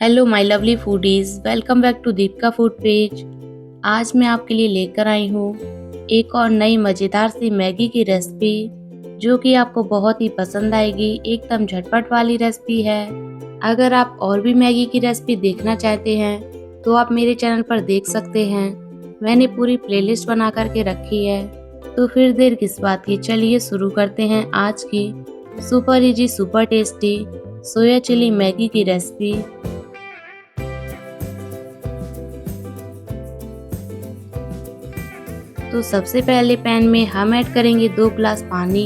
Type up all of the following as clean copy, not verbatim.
Hello my lovely foodies, welcome back to Deepika food page. आज मैं आपके लिए लेकर आई हूँ एक और नई मज़ेदार सी मैगी की रेसिपी जो कि आपको बहुत ही पसंद आएगी। एकदम झटपट वाली रेसिपी है। अगर आप और भी मैगी की रेसिपी देखना चाहते हैं तो आप मेरे चैनल पर देख सकते हैं। मैंने पूरी प्लेलिस्ट बना करके रखी है। तो फिर देर किस बात की, चलिए शुरू करते हैं आज की super easy super tasty soya chilli Maggi की रेसिपी। तो सबसे पहले पैन में हम ऐड करेंगे 2 ग्लास पानी।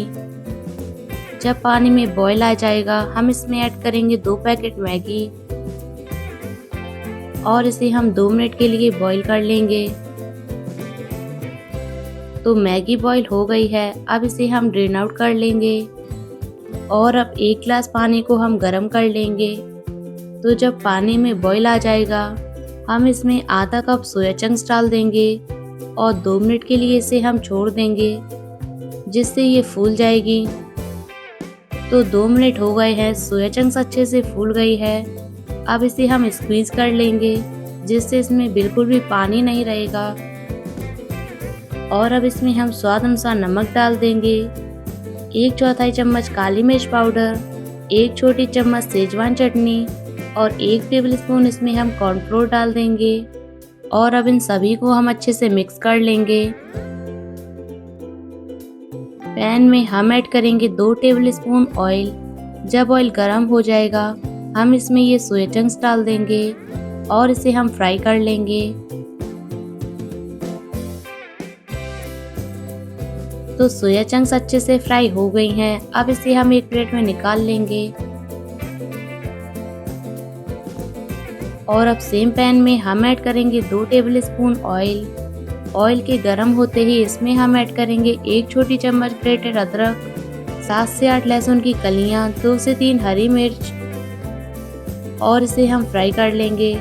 जब पानी में बॉईल आ जाएगा हम इसमें ऐड करेंगे 2 पैकेट मैगी और इसे हम 2 मिनट के लिए बॉईल कर लेंगे। तो मैगी बॉईल हो गई है, अब इसे हम ड्रेन आउट कर लेंगे और अब 1 ग्लास पानी को हम गर्म कर लेंगे। तो जब पानी में बॉईल आ जाएगा हम इसमें आधा कप सोया चंक्स डाल देंगे और 2 मिनट के लिए इसे हम छोड़ देंगे जिससे ये फूल जाएगी। तो 2 मिनट हो गए हैं, सोया चंक्स अच्छे से फूल गई है। अब इसे हम स्क्वीज कर लेंगे जिससे इसमें बिल्कुल भी पानी नहीं रहेगा। और अब इसमें हम स्वाद अनुसार नमक डाल देंगे, 1/4 चम्मच काली मिर्च पाउडर, 1 छोटी चम्मच सेजवान चटनी और 1 टेबलस्पून इसमें हम कॉर्नफ्लोर डाल देंगे। और अब इन सभी को हम अच्छे से मिक्स कर लेंगे। पैन में हम ऐड करेंगे 2 टेबलस्पून ऑयल। जब ऑयल गर्म हो जाएगा हम इसमें ये सोया चंक्स डाल देंगे और इसे हम फ्राई कर लेंगे। तो सोया चंक्स अच्छे से फ्राई हो गई हैं, अब इसे हम एक प्लेट में निकाल लेंगे। और अब सेम पैन में हम ऐड करेंगे 2 टेबलस्पून ऑयल। ऑयल के गर्म होते ही इसमें हम ऐड करेंगे 1 छोटी चम्मच ग्रेटेड अदरक, 7 से 8 लहसुन की कलियां, 2 से 3 हरी मिर्च और इसे हम फ्राई कर लेंगे।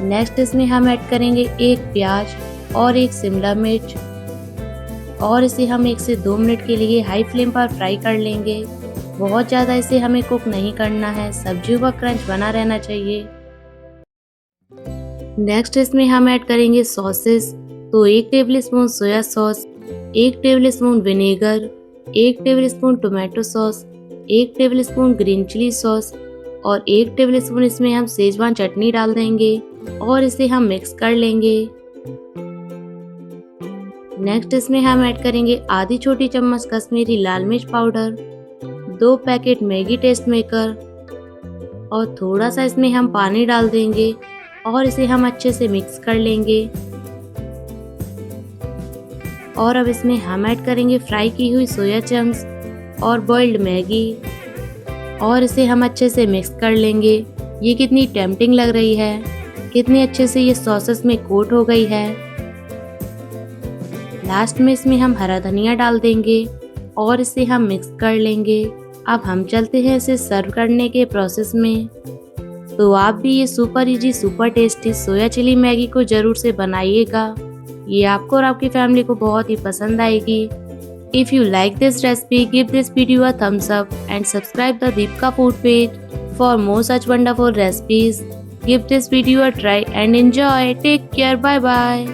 नेक्स्ट इसमें हम ऐड करेंगे 1 प्याज और 1 शिमला मिर्च और इसे हम 1 से 2 मिनट के लिए हाई फ्लेम पर फ्राई कर लेंगे। बहुत ज़्यादा इसे हमें कुक नहीं करना है, सब्जियों का क्रंच बना रहना चाहिए। नेक्स्ट इसमें हम ऐड करेंगे सॉसेस। तो 1 tablespoon soya sauce, 1 tablespoon vinegar, 1 tablespoon tomato sauce, 1 tablespoon green chilli sauce और 1 टेबलस्पून इसमें हम सेजवान चटनी डाल देंगे और इसे हम मिक्स कर लेंगे। नेक्स्ट इसमें हम ऐड करेंगे आधी छोटी चम्मच कश्मीरी लाल मिर्च powder, 2 packet Maggi test maker और थोड़ा सा इसमें हम पानी डाल देंगे और इसे हम अच्छे से मिक्स कर लेंगे। और अब इसमें हम ऐड करेंगे फ्राई की हुई सोया चंक्स और बॉइल्ड मैगी और इसे हम अच्छे से मिक्स कर लेंगे। ये कितनी टेम्पटिंग लग रही है, कितनी अच्छे से ये सॉसेस में कोट हो गई है। लास्ट में इसमें हम हरा धनिया डाल देंगे और इसे हम मिक्स कर लेंगे। अब हम चलते हैं इसे सर्व करने के प्रोसेस में। तो आप भी ये super easy super tasty soya chilli Maggi को जरूर से बनाइएगा। ये आपको और आपकी फैमिली को बहुत ही पसंद आएगी। If you like this recipe, give this video a thumbs up and subscribe the Deepika food page for more such wonderful recipes. Give this video a try and enjoy. Take care, bye bye.